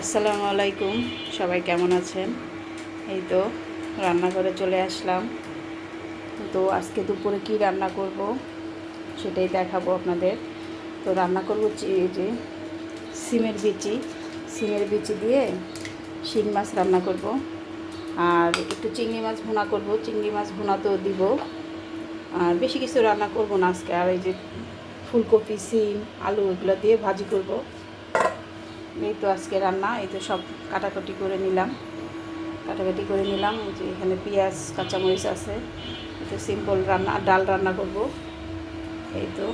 আসসালামু আলাইকুম, সবাই কেমন আছেন? এই তো রান্নাঘরে চলে আসলাম। তো আজকে দুপুরে কি রান্না করব সেটাই দেখাবো আপনাদের। তো রান্না করব এই যে সিমের বিচি দিয়ে শিং মাছ রান্না করব, আর একটু চিংড়ি মাছ ভুনা করব। চিংড়ি মাছ ভুনা তো দিব, আর বেশি কিছু রান্না করব না আজকে। আর এই যে ফুলকপি, সিম, আলু এগুলো দিয়ে ভাজি করব। এই তো আজকে রান্না। এই তো সব কাটাকুটি করে নিলাম। যে এখানে পেঁয়াজ, কাঁচামরিচ আছে। এটা সিম্পল রান্না, ডাল রান্না করব। এই তো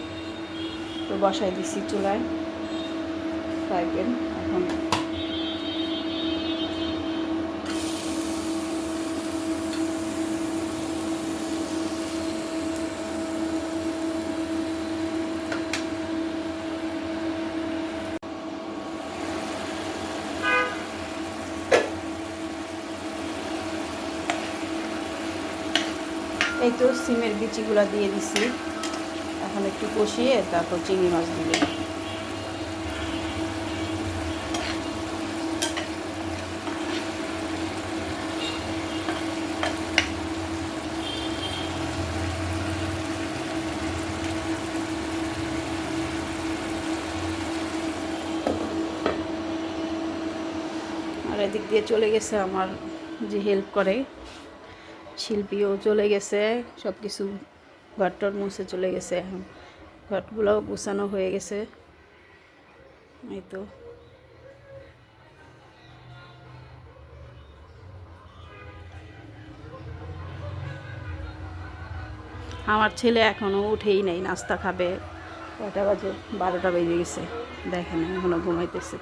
তো বসাই দিচ্ছি চুলায় ফ্রাই প্যান। এখন এই তো সিমের বিচিগুলো দিয়ে দিছি। এখন একটু কষিয়ে তারপর চিংড়ি মাছ দিলে। আর এদিক দিয়ে চলে গেছে আমার যে হেল্প করে শিল্পীও চলে গেছে। সব কিছু ঘরটর মুছে চলে গেছে। এখন ঘরগুলোও গুছানো হয়ে গেছে। এই তো আমার ছেলে এখনও উঠেই নেই, নাস্তা খাবে। কয়টা বাজে? 12টা বেজে গেছে। দেখেন এখনও ঘুমাইতেছে।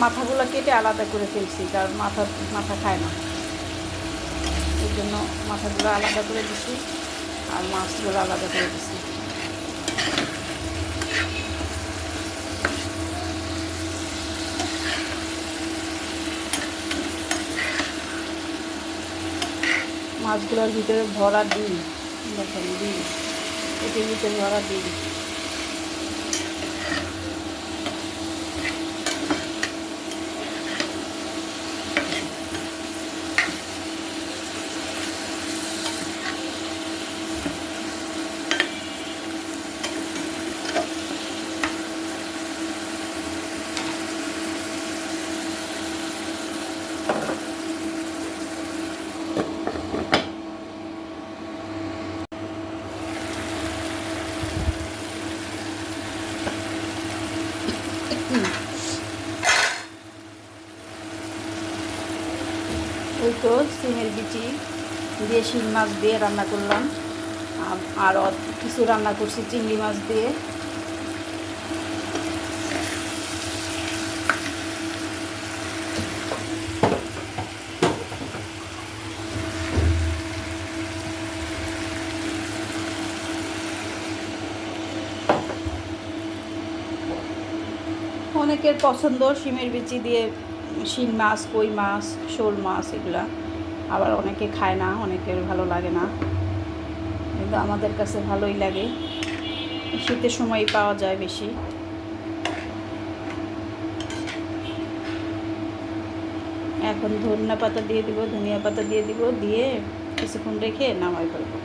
মাথাগুলো কেটে আলাদা করে ফেলছি, কারণ মাথা খায় না। এই জন্য মাথাগুলো আলাদা করে দিছি, আর মাছগুলো আলাদা করে দিছি। মাছগুলোর ভিতরে ভরা ডিম, দেখেন ডিম, এটির ভিতরে ভরা ডিম। ওই তো সিমের বিচি দিয়ে শিং মাছ দিয়ে রান্না করলাম। আর কিছু রান্না করছি চিংড়ি মাছ দিয়ে। অনেকের পছন্দ শিমের বিচি দিয়ে শিং মাছ, কই মাছ, শোল মাছ এগুলা। আবার অনেকে খায় না, অনেকের ভালো লাগে না, কিন্তু আমাদের কাছে ভালোই লাগে। শীতের সময়ই পাওয়া যায় বেশি। এখন ধনিয়া পাতা দিয়ে দিব, দিয়ে কিছুক্ষণ রেখে নামাই ফেলবো।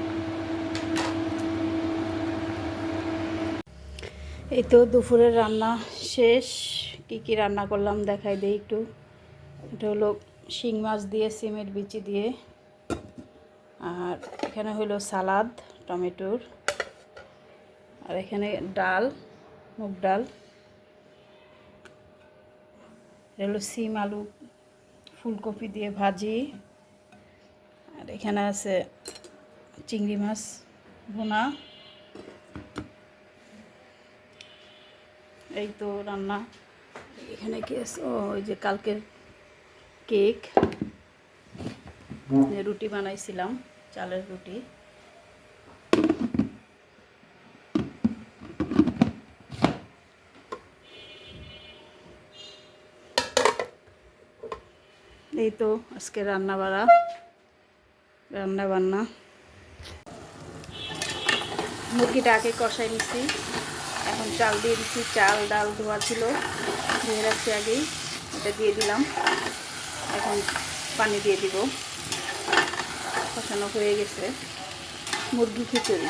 এই তো দুপুরের রান্না শেষ। কি রান্না করলাম দেখাই দিই একটু। এটা হলো শিং মাছ দিয়ে সিমের বিচি দিয়ে, আর এখানে হলো সালাদ টমেটোর, আর এখানে ডাল, মুগ ডাল। এটা হলো সিম আলু ফুলকপি দিয়ে ভাজি, আর এখানে আছে চিংড়ি মাছ ভুনা। এই তো রান্না। এখানে কি আছে? ওই যে কালকের কেক, রুটি বানাইছিলাম, চালের রুটি। এই তো আজকে রান্না বান্না মুরগিটা আগে কষাই নিচ্ছি, এখন চাল দিয়ে দিচ্ছি। চাল ডাল ধোয়া ছিল, ধুয়ে রাখছি আগেই, এটা দিয়ে দিলাম। এখন পানি দিয়ে দিব। কষানো হয়ে গেছে। মুরগি খিচুড়ি।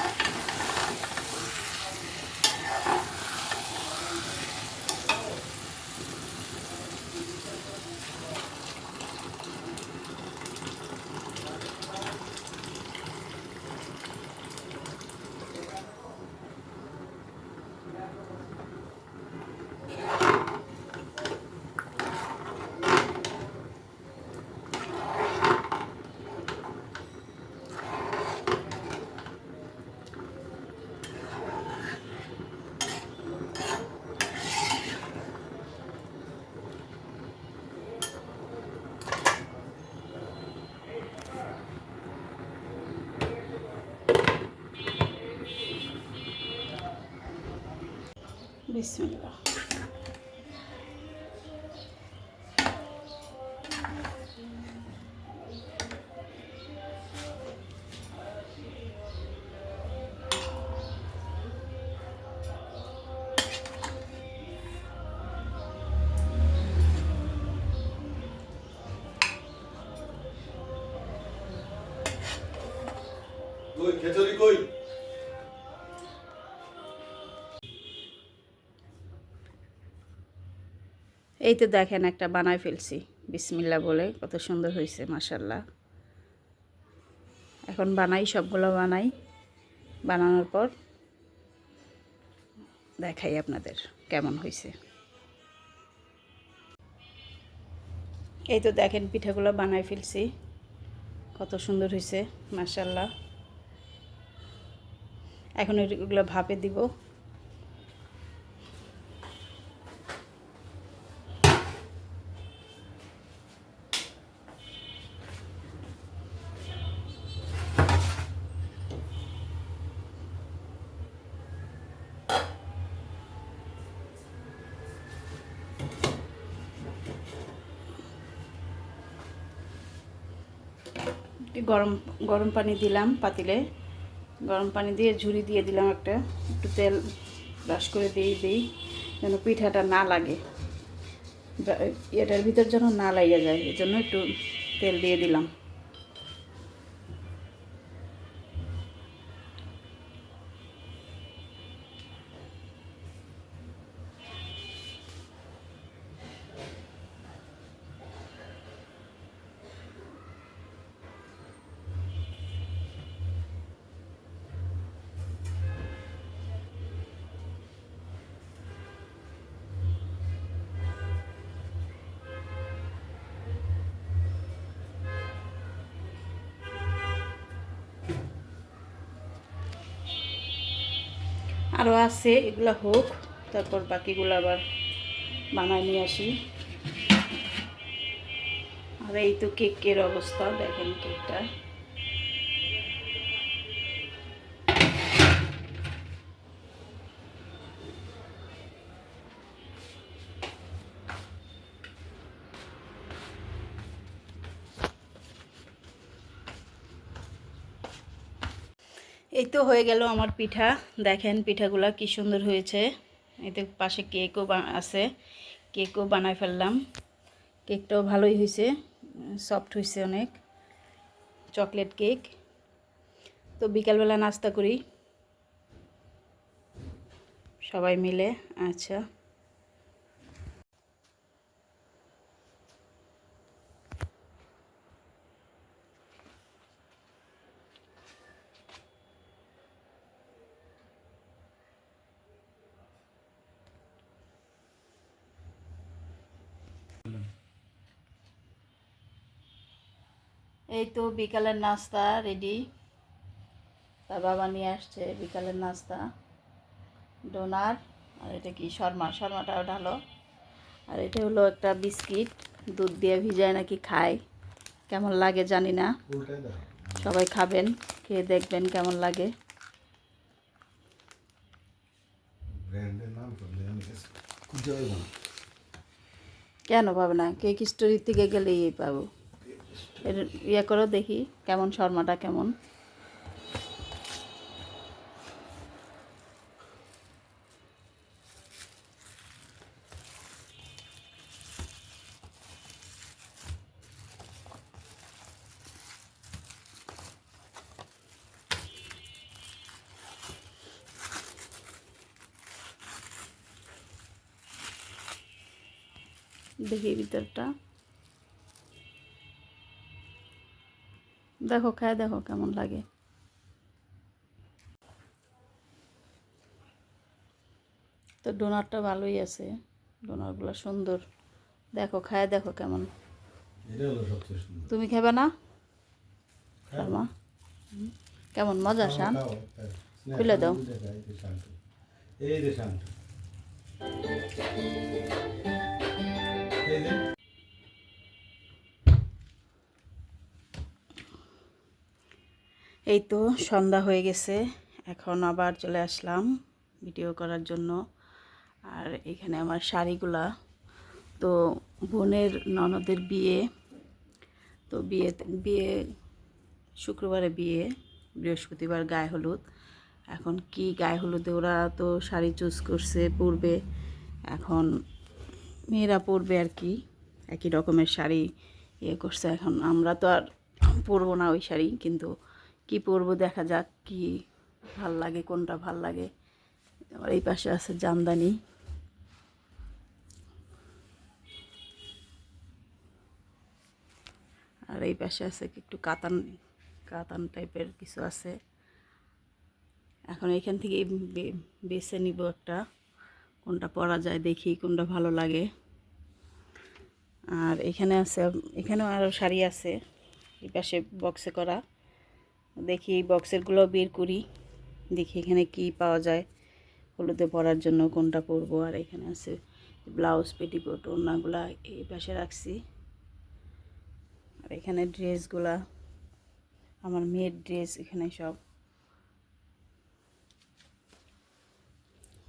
বিসমিল্লাহ। খেচুড়ি কই? এই তো দেখেন একটা বানায় ফেলছি বিসমিল্লাহ বলে, কত সুন্দর হয়েছে মাশাল্লাহ। এখন বানাই, সবগুলো বানাই, বানানোর পর দেখাই আপনাদের কেমন হয়েছে। এই তো দেখেন পিঠাগুলো বানাই ফেলছি, কত সুন্দর হয়েছে মাশাল্লাহ। এখন এগুলো ভাপে দিব। গরম গরম পানি দিলাম পাতিলে, গরম পানি দিয়ে ঝুরি দিয়ে দিলাম একটা, একটু তেল ব্রাশ করে দিই যেন পিঠাটা না লাগে, এটার ভিতর যেন না লাগিয়ে যায়, এই জন্য একটু তেল দিয়ে দিলাম। আরও আছে, এগুলো হোক, তারপর বাকিগুলো আবার বানায় নিয়ে আসি। আর এই তো কেকের অবস্থা দেখেন, কেকটা এই তো হয়ে গেল আমার পিঠা। দেখেন পিঠাগুলা কি সুন্দর হয়েছে। এতে পাশে কেকও আছে, কেকও বানায় ফেললাম। কেকটাও ভালোই হয়েছে, সফট হয়েছে অনেক, চকলেট কেক। তো বিকালবেলা নাস্তা করি সবাই মিলে। আচ্ছা, এই তো বিকালের নাস্তা রেডি। তার বাবা নিয়ে আসছে বিকালের নাস্তা, ডোনার, আর এটা কি শর্মাটা ঢালো। আর এটা হলো একটা বিস্কিট, দুধ দিয়ে ভিজায় নাকি খায়, কেমন লাগে জানি না, সবাই খাবেন, খেয়ে দেখবেন কেমন লাগে। কেন পাবে না, কেক স্টোরির থেকে গেলেই পাবো। এর ইয়ে করো দেখি কেমন শর্মাটা কেমন। দেখি ভিতরটা দেখো, খায় দেখো কেমন লাগে। তো ডোনারটা ভালোই আছে, ডোনারগুলো সুন্দর। দেখো খায় দেখো কেমন। তুমি খাবে না শর্মা? কেমন মজা শান? খুলে দাও। এই তো সন্ধ্যা হয়ে গেছে, এখন আবার চলে আসলাম ভিডিও করার জন্য। আর এখানে আমার শাড়িগুলা, তো বোনের ননদের বিয়ে, তো বিয়ে শুক্রবারে বিয়ে, বৃহস্পতিবার গায়ে হলুদ। এখন কি গায়ে হলুদে ওরা তো শাড়ি চুজ করছে পরবে, এখন মেয়েরা পরবে আর কি, একই রকমের শাড়ি ইয়ে করছে। এখন আমরা তো আর পরবো না ওই শাড়ি, কিন্তু কি পরবো দেখা যাক, কি ভাল লাগে, কোনটা ভাল লাগে। আমার এই পাশে আছে জামদানি, আর এই পাশে আছে একটু কাতান কাতান টাইপের কিছু আছে। এখন এখান থেকে বেছে নিব একটা, কোনটা পরা যায় দেখি কোনটা ভালো লাগে। আর এখানে আছে, এখানেও আরও শাড়ি আছে এই পাশে বক্সে করা। দেখি এই বক্সেরগুলো বের করি, দেখি এখানে কি পাওয়া যায় হলুদে পরার জন্য, কোনটা পরবো। আর এখানে আছে ব্লাউজ, পেটিকোট, ওড়নাগুলা এই পাশে রাখছি। আর এখানে ড্রেসগুলা, আমার মেয়ের ড্রেস এখানে সব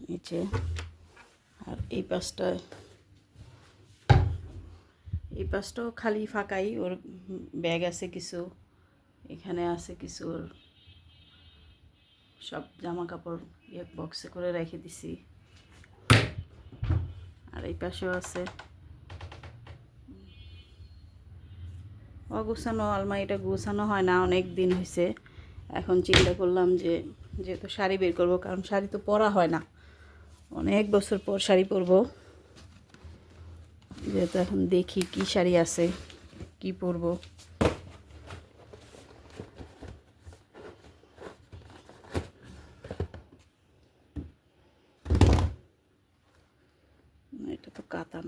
নিচে। আর এই পাশটাও খালি ফাঁকাই, ওর ব্যাগ আছে কিছু, এখানে আছে কিছু, ওর সব জামা কাপড় এক বক্সে করে রেখে দিছি। আর এই পাশেও আছে অগোছানো আলমারিটা, গোছানো হয় না অনেক দিন হয়েছে। এখন চিন্তা করলাম যে যেহেতু শাড়ি বের করবো, কারণ শাড়ি তো পরা হয় না, অনেক বছর পর শাড়ি পরবো, যেহেতু এখন দেখি কি শাড়ি আছে, কি পরবো। এটা তো কাতান।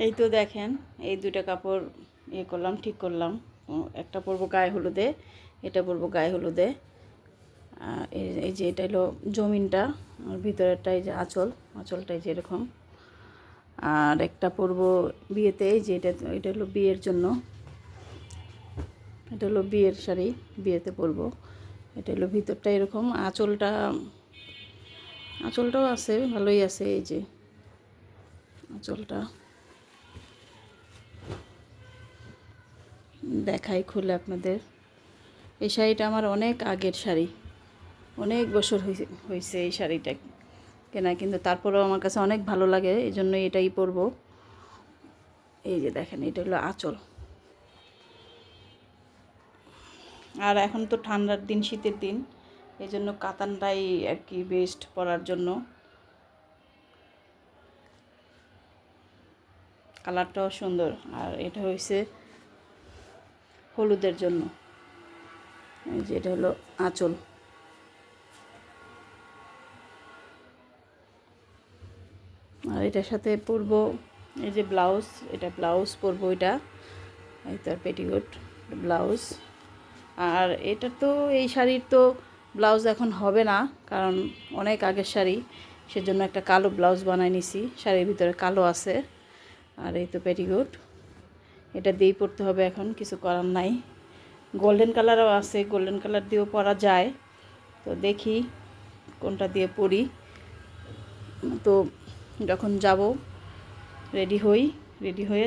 এই তো দেখেন, এই দুইটা কাপড় করলাম, ঠিক করলাম। একটা পরবো গায়ে হলুদে, এটা পরবো গায়ে হলুদে। এই যে এটা হলো জমিনটা, আর ভিতরেরটা এই যে আঁচলটা এই যে এরকম। আর একটা পরবো বিয়েতে, এই যে এটা হলো বিয়ের জন্য, এটা হলো বিয়ের শাড়ি, বিয়েতে পরবো। এটা হলো ভিতরটা এরকম, আঁচলটাও আছে, ভালোই আছে। এই যে আঁচলটা দেখাই খুলে আপনাদের। এই শাড়িটা আমার অনেক আগের শাড়ি, অনেক বছর হয়েছে এই শাড়িটা কেনা, কিন্তু তারপরেও আমার কাছে অনেক ভালো লাগে, এই জন্য এটাই পরবো। এই যে দেখেন, এটা হলো আঁচল। আর এখন তো ঠান্ডার দিন, শীতের দিন, এই জন্য কাতানটাই আর কি বেস্ট পরার জন্য। কালারটাও সুন্দর। আর এটা হয়েছে হলুদের জন্য, এই যে এটা হলো আঁচল। আর এটার সাথে পরবো এই যে ব্লাউজ, এটা ব্লাউজ পরবো, এটা এই তার পেটিকোট ব্লাউজ। আর এটা তো এই শাড়ির তো ব্লাউজ এখন হবে না, কারণ অনেক আগের শাড়ি, সেজন্য একটা কালো ব্লাউজ বানাই নিছি, শাড়ির ভিতরে কালো আছে। আর এই তো পেটিকোট, এটা দিয়েই পরতে হবে, এখন কিছু করার নাই। গোল্ডেন কালারও আছে, গোল্ডেন কালার দিয়েও পরা যায়, তো দেখি কোনটা দিয়ে পড়ি। তো যখন যাব রেডি হয়ে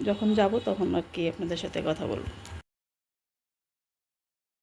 যখন যাব তখন আর কি আপনাদের সাথে কথা বলবো।